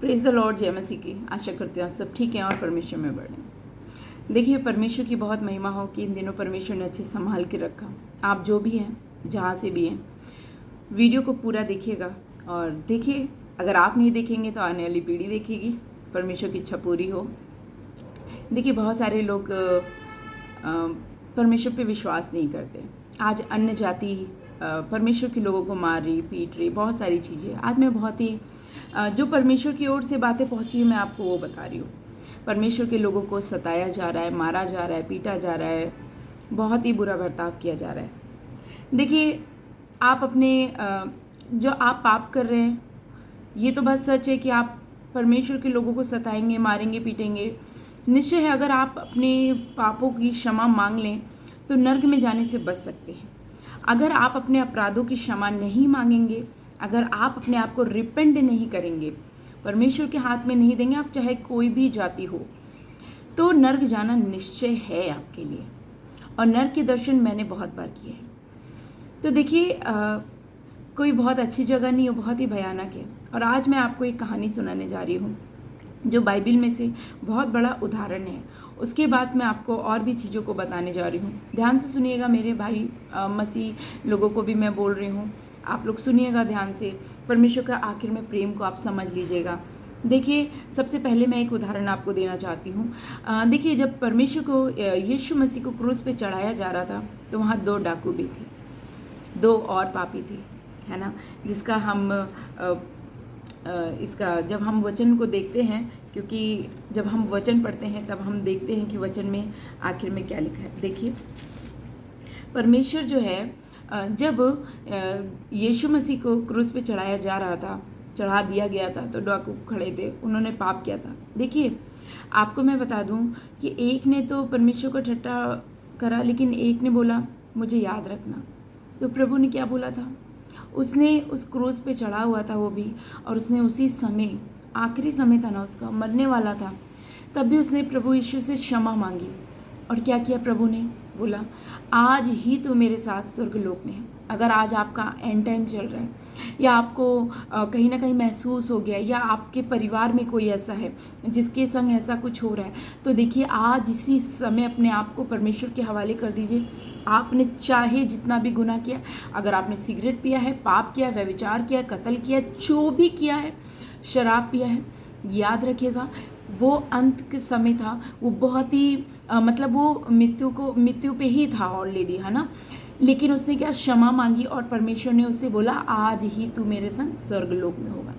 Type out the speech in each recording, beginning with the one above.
Praise the Lord, जय मसीह की। आशा करते हैं सब ठीक हैं और परमेश्वर में बढ़ें। देखिए, परमेश्वर की बहुत महिमा हो कि इन दिनों परमेश्वर ने अच्छे संभाल के रखा। आप जो भी हैं, जहाँ से भी हैं, वीडियो को पूरा देखिएगा। और देखिए, अगर आप नहीं देखेंगे तो आने वाली पीढ़ी देखेगी। परमेश्वर की इच्छा पूरी हो। देखिए, बहुत सारे लोग परमेश्वर पे विश्वास नहीं करते। आज अन्य जाति परमेश्वर के लोगों को मार रही, पीट रही, बहुत सारी चीज़ें। आज मैं बहुत ही जो परमेश्वर की ओर से बातें पहुंची है, मैं आपको वो बता रही हूँ। परमेश्वर के लोगों को सताया जा रहा है, मारा जा रहा है, पीटा जा रहा है, बहुत ही बुरा बर्ताव किया जा रहा है। देखिए, आप अपने जो आप पाप कर रहे हैं, ये तो बात सच है कि आप परमेश्वर के लोगों को सताएंगे, मारेंगे, पीटेंगे। निश्चय है, अगर आप अपने पापों की क्षमा मांग लें तो नर्क में जाने से बच सकते हैं। अगर आप अपने अपराधों की क्षमा नहीं मांगेंगे, अगर आप अपने आप को रिपेंट नहीं करेंगे, परमेश्वर के हाथ में नहीं देंगे, आप चाहे कोई भी जाति हो, तो नर्क जाना निश्चय है आपके लिए। और नर्क के दर्शन मैंने बहुत बार किए हैं। तो देखिए, कोई बहुत अच्छी जगह नहीं है, बहुत ही भयानक है। और आज मैं आपको एक कहानी सुनाने जा रही हूँ जो बाइबिल में से बहुत बड़ा उदाहरण है। उसके बाद मैं आपको और भी चीज़ों को बताने जा रही हूँ। ध्यान से सुनिएगा मेरे भाई मसीह लोगों को भी मैं बोल रही हूँ, आप लोग सुनिएगा ध्यान से। परमेश्वर का आखिर में प्रेम को आप समझ लीजिएगा। देखिए, सबसे पहले मैं एक उदाहरण आपको देना चाहती हूँ। देखिए, जब परमेश्वर को यीशु मसीह को क्रूस पे चढ़ाया जा रहा था तो वहाँ 2 डाकू भी थे, 2 और पापी थे, है ना। जिसका हम इसका जब हम वचन को देखते हैं, क्योंकि जब हम वचन पढ़ते हैं तब हम देखते हैं कि वचन में आखिर में क्या लिखा है। देखिए, परमेश्वर जो है, जब यीशु मसीह को क्रूस पे चढ़ाया जा रहा था, चढ़ा दिया गया था, तो डाकू खड़े थे, उन्होंने पाप किया था। देखिए, आपको मैं बता दूं कि एक ने तो परमेश्वर को ठट्ठा करा, लेकिन एक ने बोला मुझे याद रखना। तो प्रभु ने क्या बोला था? उसने उस क्रूस पे चढ़ा हुआ था वो भी, और उसने उसी समय, आखिरी समय था ना उसका, मरने वाला था, तब भी उसने प्रभु यीशु से क्षमा मांगी। और क्या किया प्रभु ने? बोला आज ही तू मेरे साथ स्वर्गलोक में है। अगर आज आपका एंड टाइम चल रहा है, या आपको कहीं ना कहीं महसूस हो गया, या आपके परिवार में कोई ऐसा है जिसके संग ऐसा कुछ हो रहा है, तो देखिए, आज इसी समय अपने आप को परमेश्वर के हवाले कर दीजिए। आपने चाहे जितना भी गुनाह किया, अगर आपने सिगरेट पिया है, पाप किया, व्यभिचार किया, कत्ल किया, जो भी किया है, शराब पिया है, याद रखिएगा, वो अंत के समय था, वो बहुत ही मतलब वो मृत्यु पे ही था ऑलरेडी, है ना। लेकिन उसने क्या? क्षमा मांगी, और परमेश्वर ने उससे बोला आज ही तू मेरे संग स्वर्गलोक में होगा।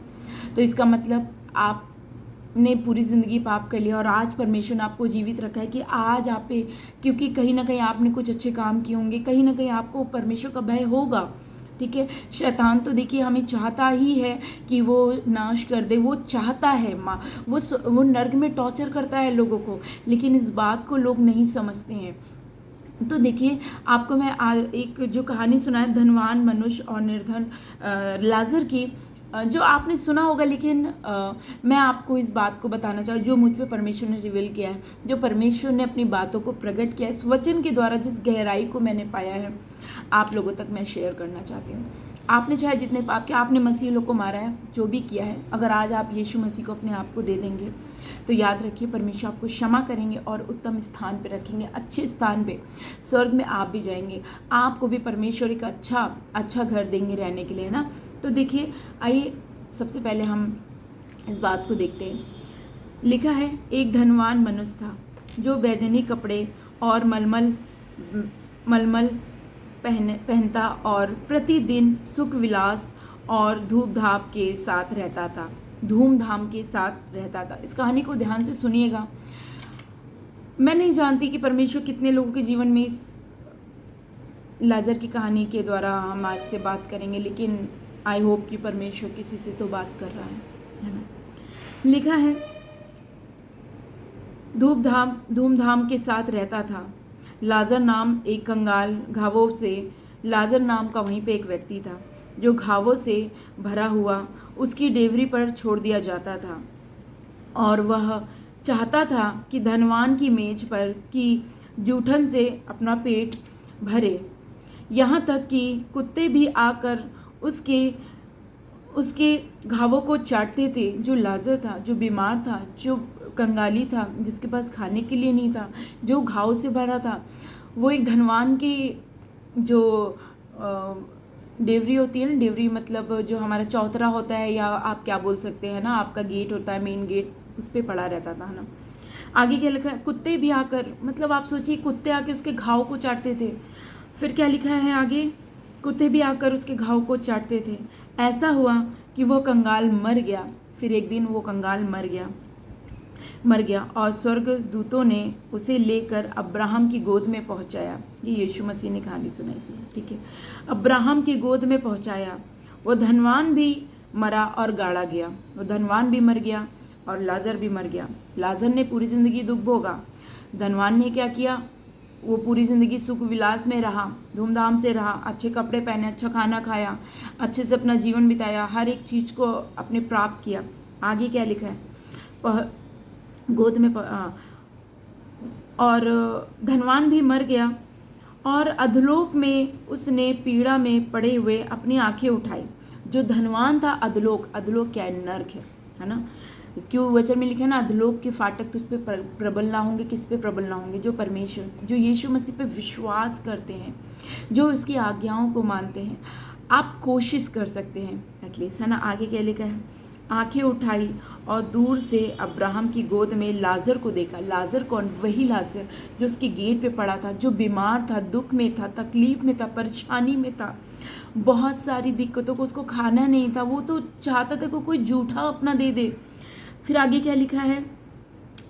तो इसका मतलब आपने पूरी ज़िंदगी पाप कर लिया, और आज परमेश्वर ने आपको जीवित रखा है कि आज आप पे, क्योंकि कहीं ना कहीं आपने कुछ अच्छे काम किए होंगे, कहीं ना कहीं आपको परमेश्वर का भय होगा। ठीक है, शैतान तो देखिए हमें चाहता ही है कि वो नाश कर दे, वो चाहता है वो नर्क में टॉर्चर करता है लोगों को, लेकिन इस बात को लोग नहीं समझते हैं। तो देखिए, आपको मैं एक जो कहानी सुनाया, धनवान मनुष्य और निर्धन लाजर की, जो आपने सुना होगा, लेकिन मैं आपको इस बात को बताना चाहूँ जो मुझ पे परमेश्वर ने रिवील किया है, जो परमेश्वर ने अपनी बातों को प्रकट किया है इस वचन के द्वारा, जिस गहराई को मैंने पाया है, आप लोगों तक मैं शेयर करना चाहती हूँ। आपने चाहे जितने पाप किया, आपने मसीह लोग को मारा है, जो भी किया है, अगर आज आप यीशु मसीह को अपने आप को दे देंगे, तो याद रखिए परमेश्वर आपको क्षमा करेंगे और उत्तम स्थान पे रखेंगे, अच्छे स्थान पे, स्वर्ग में आप भी जाएंगे। आपको भी परमेश्वर एक अच्छा घर देंगे रहने के लिए, है ना। तो देखिए, आइए सबसे पहले हम इस बात को देखते हैं। लिखा है, एक धनवान मनुष्य था जो बैजनी कपड़े और मलमल पहनता और प्रतिदिन सुख विलास और धूमधाम के साथ रहता था। इस कहानी को ध्यान से सुनिएगा। मैं नहीं जानती कि परमेश्वर कितने लोगों के जीवन में इस लाजर की कहानी के द्वारा हमारे से बात करेंगे, लेकिन आई होप कि परमेश्वर किसी से तो बात कर रहा है ना। लिखा है, धूमधाम के साथ रहता था। लाजर नाम एक कंगाल, घावों से, लाजर नाम का वहीं पे एक व्यक्ति था जो घावों से भरा हुआ उसकी डेवरी पर छोड़ दिया जाता था, और वह चाहता था कि धनवान की मेज पर की जूठन से अपना पेट भरे, यहाँ तक कि कुत्ते भी आकर उसके घावों को चाटते थे। जो लाजर था, जो बीमार था, जो कंगाली था, जिसके पास खाने के लिए नहीं था, जो घाव से भरा था, वो एक धनवान की जो डेवरी होती है ना, डेवरी मतलब जो हमारा चौतरा होता है, या आप क्या बोल सकते हैं ना, आपका गेट होता है, मेन गेट, उस पर पड़ा रहता था ना। आगे क्या लिखा है, कुत्ते भी आकर, मतलब आप सोचिए कुत्ते आके उसके घाव को चाटते थे। फिर क्या लिखा है आगे, कुत्ते भी आकर उसके घाव को चाटते थे। ऐसा हुआ कि वह कंगाल मर गया। फिर एक दिन वो कंगाल मर गया और स्वर्ग दूतों ने उसे लेकर अब्राहम की गोद में पहुंचाया। ये यीशु मसीह ने कहानी सुनाई थी, ठीक है। अब्राहम की गोद में पहुंचाया। वो धनवान भी मरा और गाड़ा गया। वो धनवान भी मर गया और लाजर भी मर गया। लाजर ने पूरी जिंदगी दुख भोगा। धनवान ने क्या किया, वो पूरी ज़िंदगी सुख विलास में रहा, धूमधाम से रहा, अच्छे कपड़े पहने, अच्छा खाना खाया, अच्छे से अपना जीवन बिताया, हर एक चीज़ को अपने प्राप्त किया। आगे क्या लिखा है, गोद में और धनवान भी मर गया और अधलोक में उसने पीड़ा में पड़े हुए अपनी आंखें उठाई। जो धनवान था, अधलोक क्या है, नर्क है ना। क्यों वचन में लिखा है ना, अधलोक के फाटक तुझ पे प्रबल ना होंगे। किस पे प्रबल ना होंगे? जो परमेश्वर, जो यीशु मसीह पे विश्वास करते हैं, जो उसकी आज्ञाओं को मानते हैं। आप कोशिश कर सकते हैं एटलीस्ट, है ना। आगे क्या लिखा है, आंखें उठाई और दूर से अब्राहम की गोद में लाजर को देखा। लाजर कौन? वही लाजर जो उसके गेट पे पड़ा था, जो बीमार था, दुख में था, तकलीफ में था, परेशानी में था, बहुत सारी दिक्कतों को, उसको खाना नहीं था, वो तो चाहता था कि कोई जूठा अपना दे दे। फिर आगे क्या लिखा है,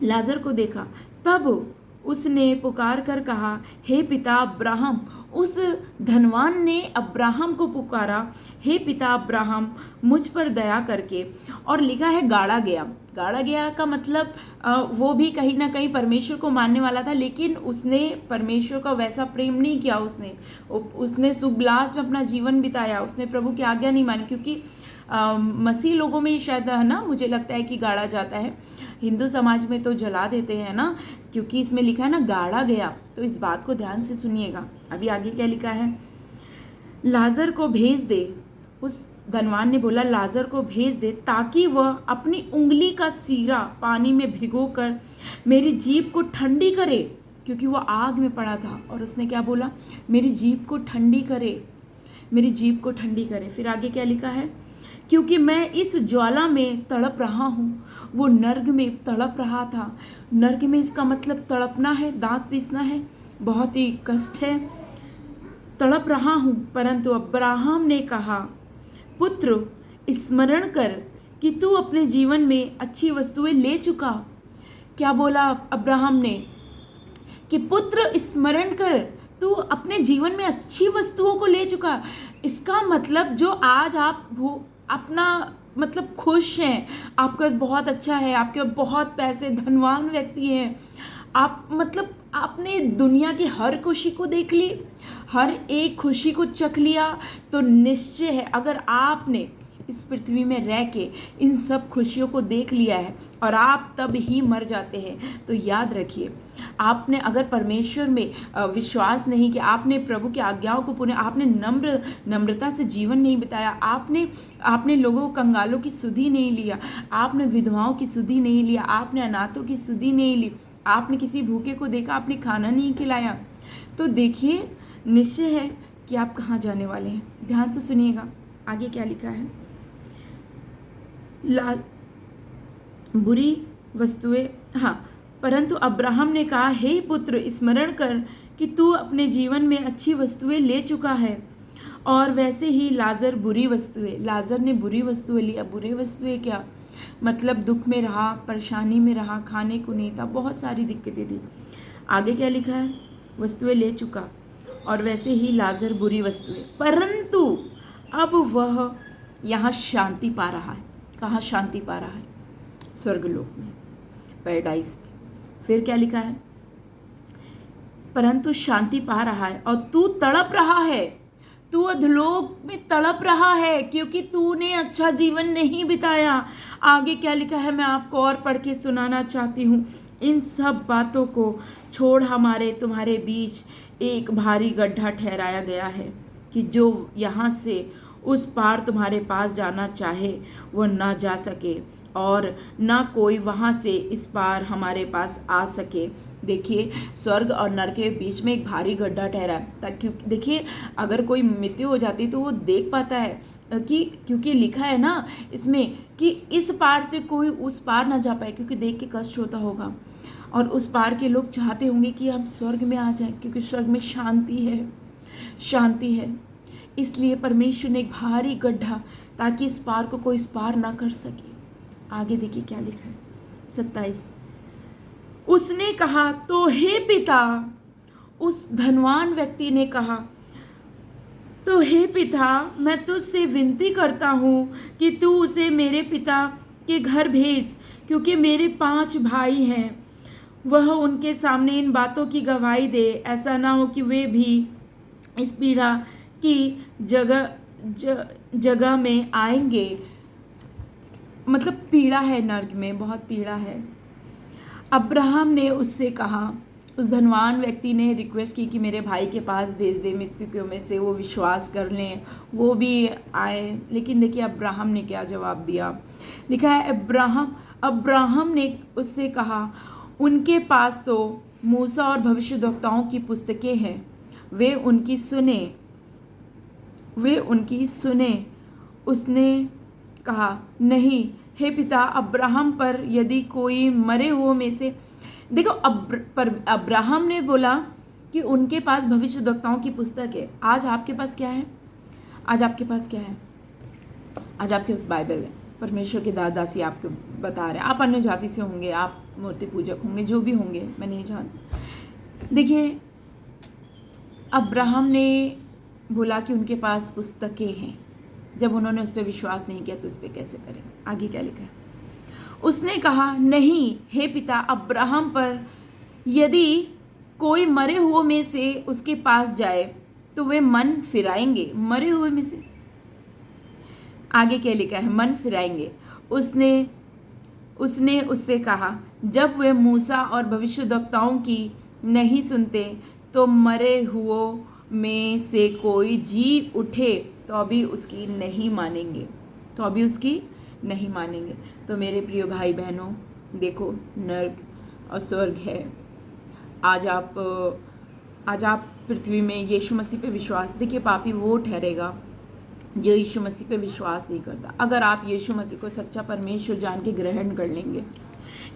लाजर को देखा, तब उसने पुकार कर कहा, हे पिता अब्राहम। उस धनवान ने अब्राहम को पुकारा, हे पिता अब्राहम, मुझ पर दया करके। और लिखा है गाड़ा गया। गाड़ा गया का मतलब वो भी कहीं ना कहीं परमेश्वर को मानने वाला था, लेकिन उसने परमेश्वर का वैसा प्रेम नहीं किया। उसने सुखविलास में अपना जीवन बिताया, उसने प्रभु की आज्ञा नहीं मानी। क्योंकि मसीह लोगों में शायद, है ना, मुझे लगता है कि गाड़ा जाता है। हिंदू समाज में तो जला देते हैं ना, क्योंकि इसमें लिखा है ना गाड़ा गया। तो इस बात को ध्यान से सुनिएगा। अभी आगे क्या लिखा है, लाजर को भेज दे। उस धनवान ने बोला, लाजर को भेज दे ताकि वह अपनी उंगली का सीरा पानी में भिगोकर मेरी जीभ को ठंडी करे। क्योंकि वो आग में पड़ा था और उसने क्या बोला, मेरी जीभ को ठंडी करे, मेरी जीभ को ठंडी करे। फिर आगे क्या लिखा है, क्योंकि मैं इस ज्वाला में तड़प रहा हूँ। वो नर्क में तड़प रहा था। नर्क में इसका मतलब तड़पना है, दांत पीसना है, बहुत ही कष्ट है, तड़प रहा हूँ। परंतु अब्राहम ने कहा, पुत्र स्मरण कर कि तू अपने जीवन में अच्छी वस्तुएं ले चुका। क्या बोला अब्राहम ने कि पुत्र स्मरण कर, तू अपने जीवन में अच्छी वस्तुओं को ले चुका। इसका मतलब जो आज आप अपना मतलब खुश हैं, आपका बहुत अच्छा है, आपके बहुत पैसे, धनवान व्यक्ति हैं, आप मतलब आपने दुनिया की हर खुशी को देख ली, हर एक खुशी को चख लिया, तो निश्चय है अगर आपने इस पृथ्वी में रह के इन सब खुशियों को देख लिया है और आप तब ही मर जाते हैं, तो याद रखिए, आपने अगर परमेश्वर में विश्वास नहीं किया, आपने प्रभु की आज्ञाओं को पुनः, आपने नम्रता से जीवन नहीं बिताया, आपने लोगों कंगालों की सुधि नहीं लिया, आपने विधवाओं की सुधि नहीं लिया, आपने अनाथों की सुधि नहीं ली, आपने किसी भूखे को देखा, आपने खाना नहीं खिलाया, तो देखिए निश्चय है कि आप कहाँ जाने वाले हैं। ध्यान से सुनिएगा, आगे क्या लिखा है, बुरी वस्तुएं, हाँ, परंतु अब्राहम ने कहा, हे पुत्र स्मरण कर कि तू अपने जीवन में अच्छी वस्तुएं ले चुका है, और वैसे ही लाजर बुरी वस्तुएं, लाजर ने बुरी वस्तुएं लिया। बुरी वस्तुएं क्या मतलब, दुख में रहा, परेशानी में रहा, खाने को नहीं था, बहुत सारी दिक्कतें थी। आगे क्या लिखा है, वस्तुएं ले चुका और वैसे ही लाजर बुरी वस्तुएं, परंतु अब वह यहाँ शांति पा रहा है। कहाँ शांति पा रहा है? स्वर्गलोक में, पैराडाइज में। फिर क्या लिखा है, परंतु शांति पा रहा है और तू तड़प रहा है, तू अधलोक में तड़प रहा है क्योंकि तूने अच्छा जीवन नहीं बिताया। आगे क्या लिखा है, मैं आपको और पढ़ के सुनाना चाहती हूँ। इन सब बातों को छोड़ हमारे तुम्हारे बीच एक भारी गड्ढा ठहराया गया है कि जो यहाँ से उस पार तुम्हारे पास जाना चाहे वह ना जा सके और ना कोई वहाँ से इस पार हमारे पास आ सके। देखिए, स्वर्ग और नरक के बीच में एक भारी गड्ढा ठहरा है, ताकि देखिए अगर कोई मृत्यु हो जाती तो वो देख पाता है कि, क्योंकि लिखा है ना इसमें कि इस पार से कोई उस पार ना जा पाए, क्योंकि देख के कष्ट होता होगा। और उस पार के लोग चाहते होंगे कि हम स्वर्ग में आ जाएं, क्योंकि स्वर्ग में शांति है, शांति है। इसलिए परमेश्वर ने एक भारी गड्ढा, ताकि इस पार को कोई इस पार ना कर सके। आगे देखिए क्या लिखा है, 27। उसने कहा, तो हे पिता, उस धनवान व्यक्ति ने कहा, तो हे पिता, मैं तुझसे विनती करता हूँ कि तू उसे मेरे पिता के घर भेज, क्योंकि मेरे 5 भाई हैं। वह उनके सामने इन बातों की गवाही दे, ऐसा ना हो कि वे भी इस पीड़ा की जगह में आएंगे। मतलब पीड़ा है, नर्क में बहुत पीड़ा है। अब्राहम ने उससे कहा, उस धनवान व्यक्ति ने रिक्वेस्ट की कि मेरे भाई के पास भेज दे, मृत्यु में से वो विश्वास कर लें, वो भी आए। लेकिन देखिए अब्राहम ने क्या जवाब दिया। लिखा है, अब्राहम ने उससे कहा, उनके पास तो मूसा और भविष्यद्वक्ताओं की पुस्तकें हैं, वे उनकी सुने। उसने कहा, नहीं हे पिता, अब्राहम पर यदि कोई मरे हुओं में से, देखो अब्राहम ने बोला कि उनके पास भविष्यद्वक्ताओं की पुस्तक है। आज आपके पास क्या है? आज आपके पास क्या है? आज आपके पास बाइबल है। परमेश्वर के दासी आपको बता रहे हैं। आप अन्य जाति से होंगे, आप मूर्ति पूजक होंगे, जो भी होंगे, मैं नहीं जानती। देखिए अब्राहम ने बोला कि उनके पास पुस्तकें हैं। जब उन्होंने उस पर विश्वास नहीं किया तो उस पर कैसे करें? आगे क्या लिखा है? उसने कहा, नहीं हे पिता, अब्राहम पर यदि कोई मरे हुए में से उसके पास जाए तो वे मन फिराएंगे। मरे हुए में से, आगे क्या लिखा है? मन फिराएंगे। उसने उससे कहा, जब वे मूसा और भविष्यद्वक्ताओं की नहीं सुनते तो मरे हुओं में से कोई जी उठे तो अभी उसकी नहीं मानेंगे। तो मेरे प्रिय भाई बहनों, देखो नर्क और स्वर्ग है। आज आप पृथ्वी में यीशु मसीह पे विश्वास, देखिए पापी वो ठहरेगा जो यीशु मसीह पे विश्वास नहीं करता। अगर आप यीशु मसीह को सच्चा परमेश्वर जान के ग्रहण कर लेंगे,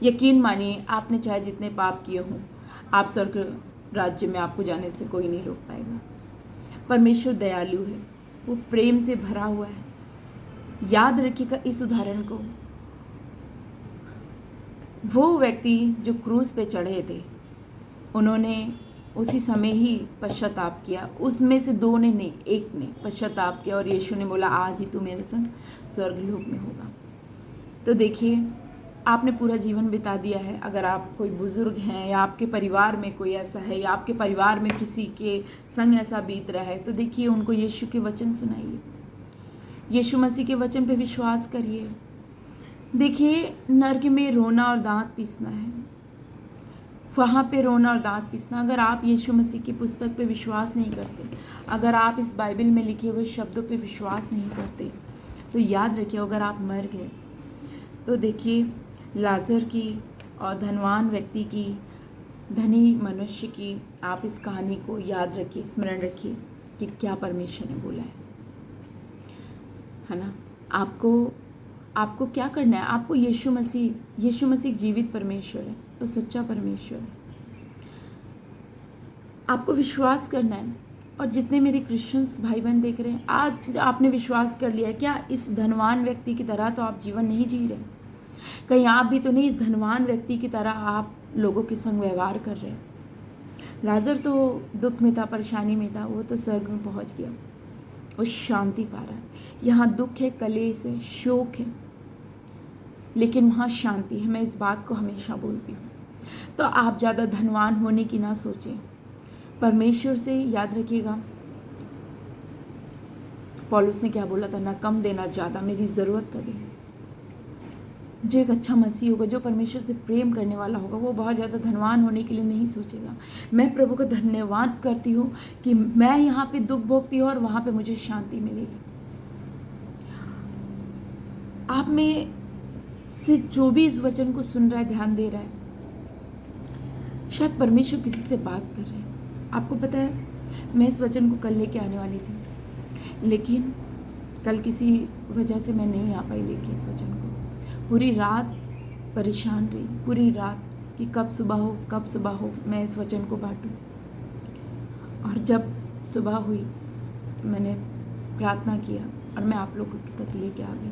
यकीन मानिए आपने चाहे जितने पाप किए हों, आप स्वर्ग राज्य में आपको जाने से कोई नहीं रोक पाएगा। परमेश्वर दयालु है, वो प्रेम से भरा हुआ है। याद रखिएगा इस उदाहरण को। वो व्यक्ति जो क्रूस पे चढ़े थे, उन्होंने उसी समय ही पश्चाताप किया। उसमें से 2 ने नहीं, 1 ने पश्चाताप किया और यीशु ने बोला, आज ही तू मेरे संग स्वर्गलोक में होगा। तो देखिए आपने पूरा जीवन बिता दिया है। अगर आप कोई बुजुर्ग हैं या आपके परिवार में कोई ऐसा है या आपके परिवार में किसी के संग ऐसा बीत रहा है, तो देखिए उनको यीशु के वचन सुनाइए, यीशु मसीह के वचन पे विश्वास करिए। देखिए नर्क में रोना और दांत पीसना है, वहाँ पे रोना और दांत पीसना। अगर आप यीशु मसीह की पुस्तक पे विश्वास नहीं करते, अगर आप इस बाइबल में लिखे हुए शब्दों पे विश्वास नहीं करते, तो याद रखिए अगर आप मर गए तो देखिए लाजर की और धनवान व्यक्ति की, धनी मनुष्य की, आप इस कहानी को याद रखिए, स्मरण रखिए कि क्या परमेश्वर ने बोला है ना। आपको क्या करना है? आपको यीशु मसीह जीवित परमेश्वर है, तो सच्चा परमेश्वर है। आपको विश्वास करना है। और जितने मेरे क्रिश्चियंस भाई बहन देख रहे हैं, आज आपने विश्वास कर लिया, क्या इस धनवान व्यक्ति की तरह तो आप जीवन नहीं जी रहे? कहीं आप भी तो नहीं इस धनवान व्यक्ति की तरह आप लोगों के संग व्यवहार कर रहे हैं? लाजर तो दुख में था, परेशानी में था, वो तो स्वर्ग में पहुंच गया, वो शांति पा रहा है। यहाँ दुख है, कलेश है, शोक है, लेकिन वहाँ शांति है। मैं इस बात को हमेशा बोलती हूँ। तो आप ज़्यादा धनवान होने की ना सोचें, परमेश्वर से याद रखिएगा। पौलुस ने क्या बोला था? ना कम देना ज़्यादा, मेरी ज़रूरत का दे। जो एक अच्छा मसीह होगा, जो परमेश्वर से प्रेम करने वाला होगा, वो बहुत ज़्यादा धनवान होने के लिए नहीं सोचेगा। मैं प्रभु का धन्यवाद करती हूँ कि मैं यहाँ पे दुख भोगती हूँ और वहाँ पे मुझे शांति मिलेगी। आप में से जो भी इस वचन को सुन रहा है, ध्यान दे रहा है, शायद परमेश्वर किसी से बात कर रहे हैं। आपको पता है, मैं इस वचन को कल लेके आने वाली थी, लेकिन कल किसी वजह से मैं नहीं आ पाई लेके इस वचन को। पूरी रात परेशान रही, पूरी रात कि कब सुबह हो, कब सुबह हो, मैं इस वचन को बांटूं। और जब सुबह हुई, मैंने प्रार्थना किया और मैं आप लोगों तक लेके आ गई।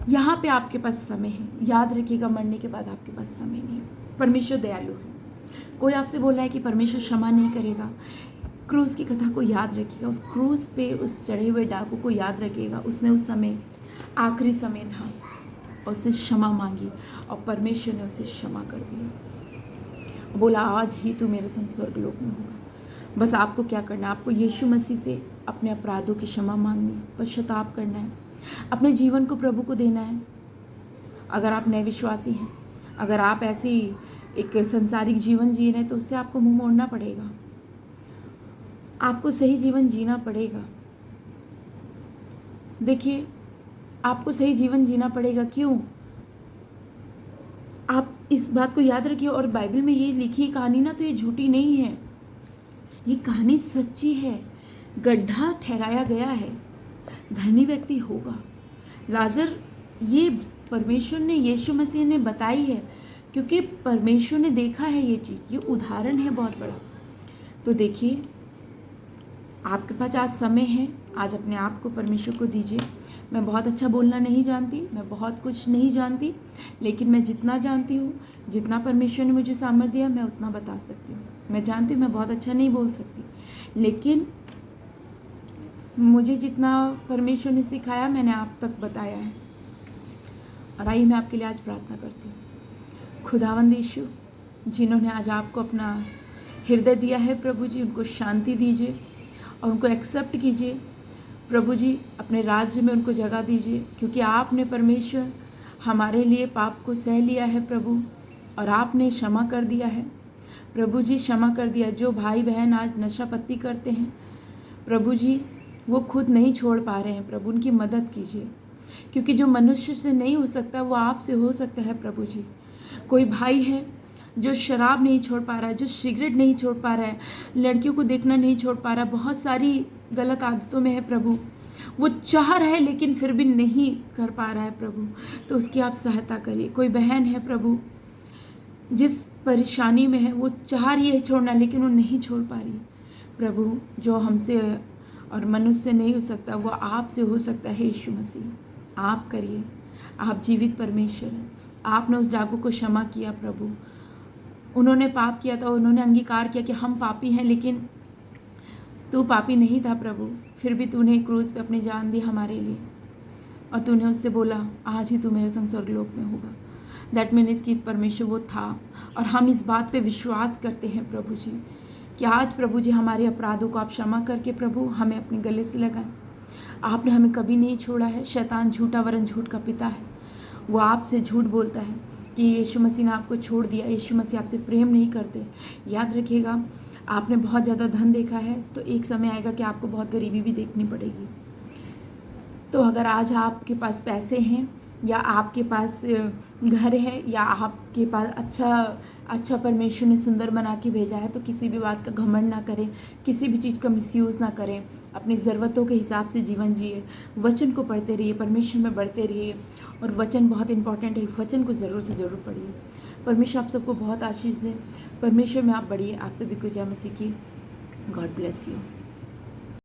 यहाँ पे आपके पास समय है, याद रखिएगा, मरने के बाद आपके पास समय नहीं है। परमेश्वर दयालु है। कोई आपसे बोल रहा है कि परमेश्वर क्षमा नहीं करेगा, क्रूस की कथा को याद रखिएगा। उस क्रूस पे उस चढ़े हुए डाकू को याद रखिएगा। उसने उस समय, आखिरी समय था, और उससे क्षमा मांगी और परमेश्वर ने उसे क्षमा कर दिया। बोला आज ही तू मेरे संग स्वर्गलोक में होगा। बस आपको क्या करना है, आपको यीशु मसीह से अपने अपराधों की क्षमा मांगनी, पश्चाताप करना है, अपने जीवन को प्रभु को देना है। अगर आप नए विश्वासी हैं, अगर आप ऐसी एक संसारिक जीवन जी रहे हैं, तो उससे आपको मुंह मोड़ना पड़ेगा। आपको सही जीवन जीना पड़ेगा। देखिए, आपको सही जीवन जीना पड़ेगा। क्यों? आप इस बात को याद रखिए। और बाइबल में ये लिखी कहानी ना, तो ये झूठी नहीं है, ये कहानी सच्ची है। गड्ढा ठहराया गया है, धनी व्यक्ति होगा। लाजर, ये परमेश्वर ने, यीशु मसीह ने बताई है, क्योंकि परमेश्वर ने देखा है ये चीज़। ये उदाहरण है बहुत बड़ा। तो देखिए, आपके पास आज समय है, आज अपने आप को परमेश्वर को दीजिए। मैं बहुत अच्छा बोलना नहीं जानती, मैं बहुत कुछ नहीं जानती, लेकिन मैं जितना जानती हूँ, जितना परमेश्वर ने मुझे सामर्थ्य दिया, मैं उतना बता सकती हूँ। मैं जानती हूँ मैं बहुत अच्छा नहीं बोल सकती, लेकिन मुझे जितना परमेश्वर ने सिखाया, मैंने आप तक बताया है। और आइए मैं आपके लिए आज प्रार्थना करती हूँ। खुदावंद यीशु, जिन्होंने आज आपको अपना हृदय दिया है, प्रभु जी, उनको शांति दीजिए और उनको एक्सेप्ट कीजिए। प्रभु जी, अपने राज्य में उनको जगह दीजिए, क्योंकि आपने परमेश्वर हमारे लिए पाप को सह लिया है प्रभु, और आपने क्षमा कर दिया है। प्रभु जी, क्षमा कर दिया। जो भाई बहन आज नशा पत्ती करते हैं, प्रभु जी, वो खुद नहीं छोड़ पा रहे हैं, प्रभु उनकी मदद कीजिए, क्योंकि जो मनुष्य से नहीं हो सकता वो आपसे हो सकता है। प्रभु जी, कोई भाई है जो शराब नहीं छोड़ पा रहा है, जो सिगरेट नहीं छोड़ पा रहा है, लड़कियों को देखना नहीं छोड़ पा रहा है, बहुत सारी गलत आदतों में है प्रभु, वो चाह रहा है लेकिन फिर भी नहीं कर पा रहा है प्रभु, तो उसकी आप सहायता करिए। कोई बहन है प्रभु, जिस परेशानी में है, वो चाह रही है छोड़ना लेकिन वो नहीं छोड़ पा रही। प्रभु, जो हमसे और मनुष्य से नहीं हो सकता, वो आपसे हो सकता है। यीशु मसीह, आप करिए। आप जीवित परमेश्वर हैं। आपने उस डाकू को क्षमा किया प्रभु। उन्होंने पाप किया था, उन्होंने अंगीकार किया कि हम पापी हैं, लेकिन तू पापी नहीं था प्रभु, फिर भी तूने क्रूस पे अपनी जान दी हमारे लिए, और तूने उससे बोला आज ही तू मेरे संग स्वर्गलोक में होगा। दैट मीन्स कि परमेश्वर वो था, और हम इस बात पे विश्वास करते हैं प्रभु जी कि आज प्रभु जी हमारे अपराधों को आप क्षमा करके प्रभु हमें अपने गले से लगाएं। आपने हमें कभी नहीं छोड़ा है। शैतान झूठा वरन झूठ का पिता है, वो आपसे झूठ बोलता है कि यीशु मसीह ने आपको छोड़ दिया, यीशु मसीह आपसे प्रेम नहीं करते। याद रखिएगा, आपने बहुत ज़्यादा धन देखा है, तो एक समय आएगा कि आपको बहुत गरीबी भी देखनी पड़ेगी। तो अगर आज आपके पास पैसे हैं, या आपके पास घर है, या आपके पास अच्छा परमेश्वर ने सुंदर बना के भेजा है, तो किसी भी बात का घमंड ना करें, किसी भी चीज़ का मिसयूज़ ना करें। अपनी ज़रूरतों के हिसाब से जीवन जिए, वचन को पढ़ते रहिए, परमेश्वर में बढ़ते रहिए। और वचन बहुत इंपॉर्टेंट है, वचन को ज़रूर से ज़रूर पढ़िए। परमेश्वर आप सबको बहुत आशीष दे। परमेश्वर में आप बढ़िए। आप सभी को जय मसीह की। God bless you.